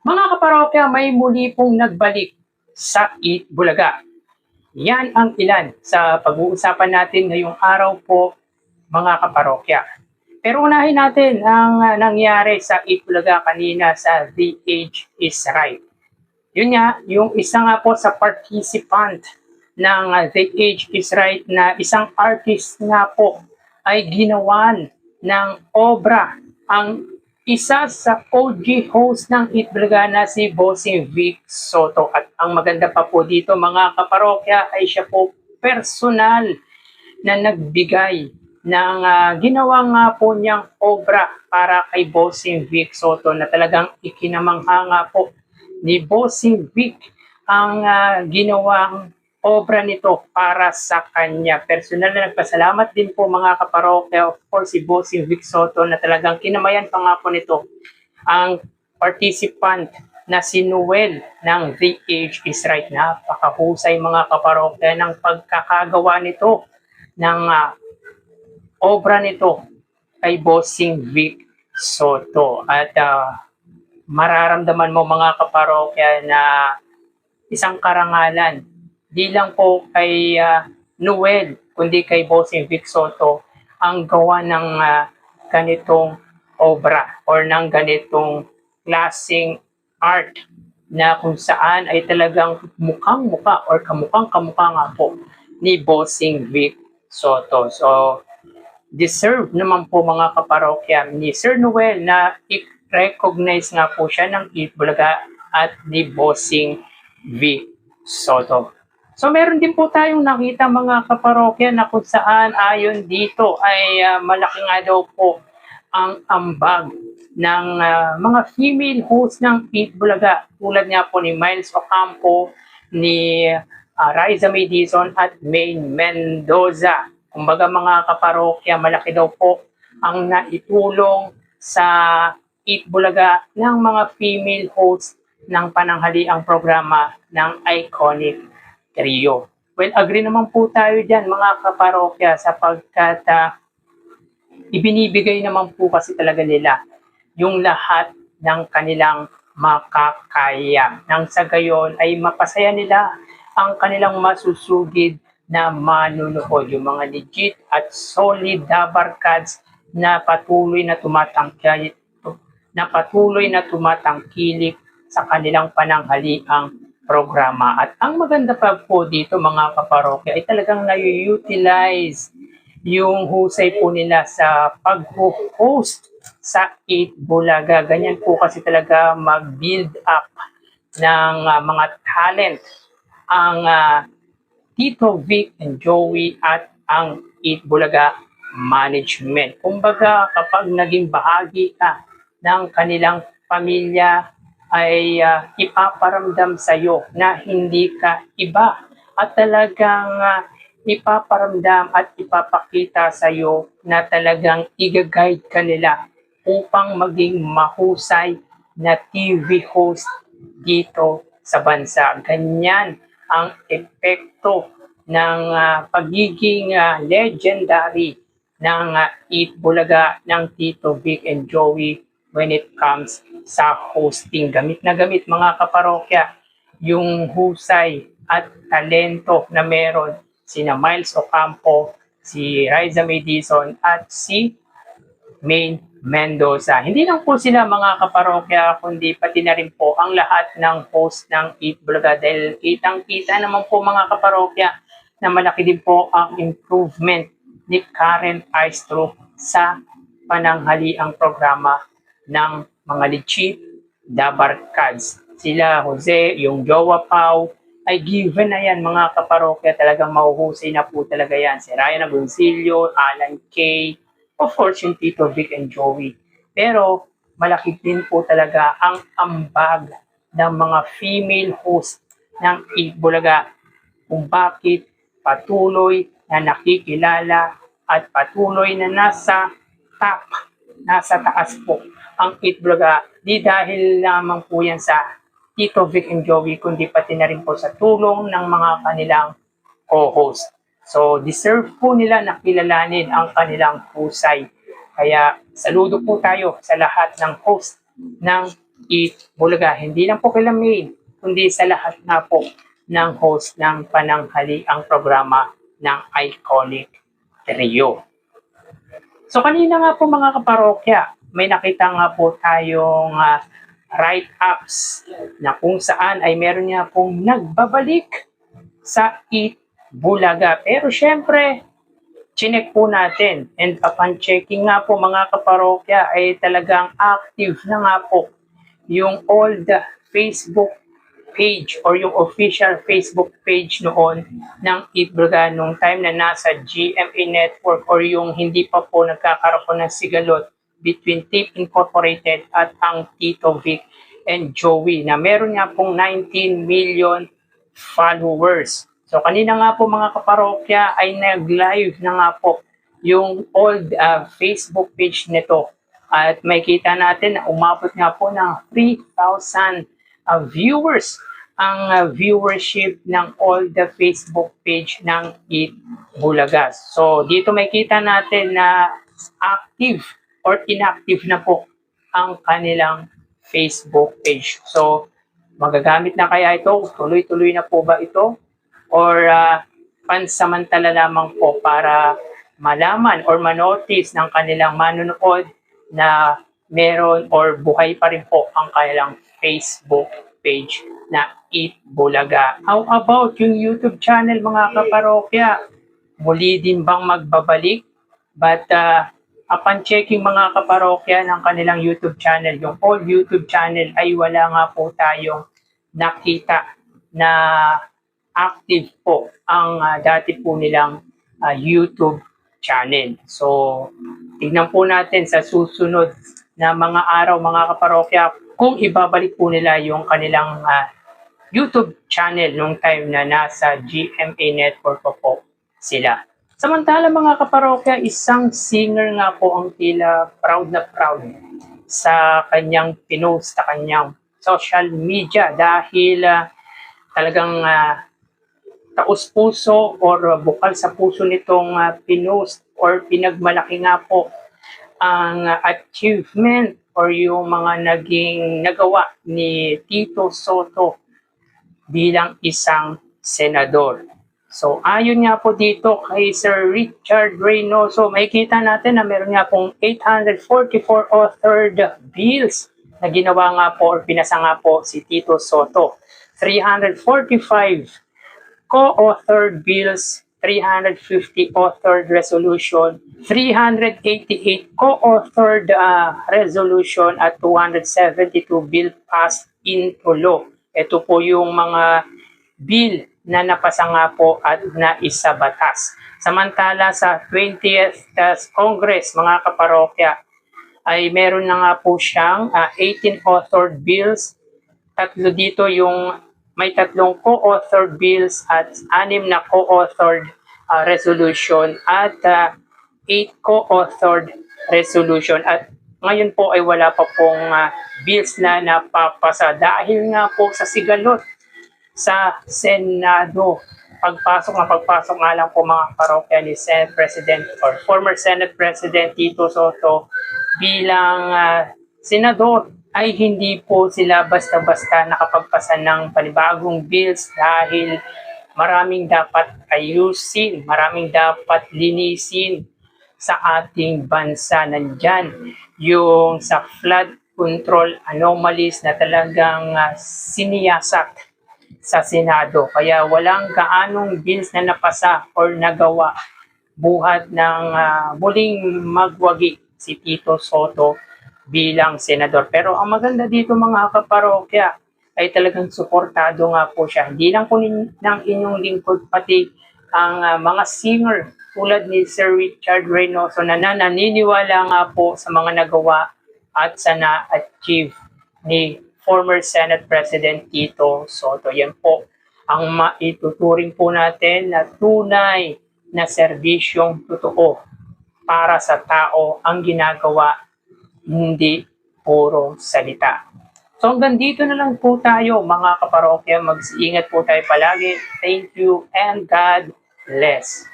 Mga kaparokya, may muli pong nagbalik sa Eat Bulaga. Yan ang ilan sa pag-uusapan natin ngayong araw po, mga kaparokya. Pero unahin natin ang nangyari sa Eat Bulaga kanina sa The Age is Right. Yun nga, yung isa nga po sa participant ng The Age is Right na isang artist nga po ay ginawan ng obra ang isa sa OG host ng Eat Bulaga na si Bossing Vic Soto. At ang maganda pa po dito mga kaparokya ay siya po personal na nagbigay ng ginawang po niyang obra para kay Bossing Vic Soto na talagang ikinamangha nga po ni Bossing Vic ang ginawang obra nito para sa kanya. Personal na nagpasalamat din po mga kaparokya for si Bossing Vic Soto na talagang kinamayan pa nga po nito ang participant na si Noel ng The Age is Right. Napakahusay mga kaparokya ng pagkakagawa nito ng obra nito kay Bossing Vic Soto. At mararamdaman mo mga kaparokya na isang karangalan di lang po kay Noel kundi kay Bossing Vic Soto ang gawa ng ganitong obra or ng ganitong klaseng art na kung saan ay talagang mukhang-mukha or kamukhang-kamukha nga po ni Bossing Vic Soto. So, deserve naman po mga kaparokya ni Sir Noel na i-recognize nga po siya ng Eat Bulaga at ni Bossing Vic Soto. So meron din po tayong nakita mga kaparokya na kung saan ayon dito ay malaki nga daw po ang ambag ng mga female host ng Eat Bulaga tulad nga po ni Miles Ocampo, ni Riza May Dizon at Maine Mendoza. Kumbaga mga kaparokya, malaki daw po ang naitulong sa Eat Bulaga ng mga female host ng pananghaliang programa ng Iconic Trio. Well, agree naman po tayo dyan mga kaparokya sapagkat ibinibigay naman po kasi talaga nila yung lahat ng kanilang makakaya. Nang sa gayon ay mapasaya nila ang kanilang masusugid na manunood. Yung mga legit at solid dabarkads na patuloy na tumatangkilik sa kanilang pananghaliang programa. At ang maganda pa po dito mga kaparokya ay talagang na-utilize yung husay po nila sa pag-host sa Eat Bulaga. Ganyan po kasi talaga mag-build up ng mga talent ang Tito Vic and Joey at ang Eat Bulaga management. Kumbaga kapag naging bahagi ka ng kanilang pamilya ay ipaparamdam sa iyo na hindi ka iba at talagang ipaparamdam at ipapakita sa iyo na talagang i-guide ka nila upang maging mahusay na TV host dito sa bansa. Ganyan ang epekto ng pagiging legendary ng Eat Bulaga ng Tito Vic and Joey when it comes sa hosting. Gamit na gamit mga kaparokya yung husay at talento na meron sina Miles Ocampo, si Riza May Dizon at si Maine Mendoza. Hindi lang po sila mga kaparokya kundi pati na rin po ang lahat ng host ng Eat Bulaga dahil kitang-kita naman po mga kaparokya na malaki din po ang improvement ni Karen Aistro sa pananghaliang programa ng mga legit dabarkads. Sila Jose, yung Jowa Pau, ay given na yan mga kaparokya. Talagang mahuhusay na po talaga yan. Si Ryan Agoncillo, Alan Kay, of course yung Tito Vic and Joey. Pero malaki din po talaga ang ambag ng mga female host ng Eat Bulaga kung bakit patuloy na nakikilala at patuloy na nasa taas po ang Eat Bulaga, di dahil lamang po yan sa Tito Vic and Joey, kundi pati na rin po sa tulong ng mga kanilang co-host. So, deserve po nila na kilalanin ang kanilang husay. Kaya, saludo po tayo sa lahat ng host ng Eat Bulaga. Hindi lang po kila May, kundi sa lahat nga po ng host ng pananghaliang programa ng Iconic Trio. So kanina nga po mga kaparokya, may nakita nga po tayong write-ups na kung saan ay meron nga pong nagbabalik sa Eat Bulaga. Pero syempre, chinek po natin, and upon checking nga po mga kaparokya ay talagang active na nga po yung old Facebook page or yung official Facebook page noon ng Eat Bulaga nung time na nasa GMA Network or yung hindi pa po nagkakaroon ng sigalot between Tip Incorporated at ang Tito Vic and Joey na meron nga pong 19 million followers. So kanina nga po mga kaparokya ay nag-live na nga po yung old Facebook page nito. At may kita natin na umabot nga po ng 3,000 viewers ang viewership ng all the Facebook page ng Eat Bulaga. So dito may kita natin na active or inactive na po ang kanilang Facebook page. So magagamit na kaya ito? Tuloy-tuloy na po ba ito? Or pansamantala lamang po para malaman or manotice ng kanilang manonood na meron or buhay pa rin po ang kanilang Facebook page na Eat Bulaga. How about yung YouTube channel mga kaparokya? Muli din bang magbabalik? But upon checking mga kaparokya ng kanilang YouTube channel, yung old YouTube channel ay wala nga po tayong nakita na active po ang dati po nilang YouTube channel. So, tignan po natin sa susunod na mga araw mga kaparokya kung ibabalik po nila yung kanilang YouTube channel nung time na nasa GMA Network po sila. Samantala mga kaparokya, isang singer nga po ang tila proud na proud sa kanyang pinost sa kanyang social media dahil talagang taos-puso or bukal sa puso nitong pinost or pinagmalaki nga po ang achievement or yung mga naging nagawa ni Tito Sotto bilang isang senador. So ayon nga po dito kay Sir Richard Reynoso, makikita natin na meron nga pong 844 authored bills na ginawa nga po or pinasa nga po si Tito Sotto. 345 co-authored bills, 350 authored resolution, 388 co-authored resolution at 272 bill passed into law. Ito po yung mga bill na napasa nga po at naisabatas. Samantala sa 20th Congress, mga kaparokya, ay meron na nga po siyang 18 authored bills. Tatlo dito yung may 3 co-authored bills at 6 na co-authored resolution at 8 co-authored resolution. At ngayon po ay wala pa pong bills na napapasa dahil nga po sa sigalot sa Senado. Pagpasok nga lang po mga parokya ni Senate President or former Senate President Tito Sotto bilang senador ay hindi po sila basta-basta nakapagpasa ng panibagong bills dahil maraming dapat ayusin, maraming dapat linisin sa ating bansa. Nandyan yung sa flood control anomalies na talagang siniyasak sa Senado. Kaya walang gaanong bills na napasa or nagawa buhat ng muling magwagi si Tito Sotto bilang senador. Pero ang maganda dito mga kaparokya ay talagang suportado nga po siya. Hindi lang po ng inyong lingkod, pati ang mga singer tulad ni Sir Richard Reynoso na naniniwala nga po sa mga nagawa at sa na-achieve ni former Senate President Tito Sotto. Yan po ang maituturing po natin na tunay na serbisyong totoo para sa tao ang ginagawa, hindi puro salita. So hanggang dito na lang po tayo mga kaparokya. Mag-iingat po tayo palagi. Thank you and God bless.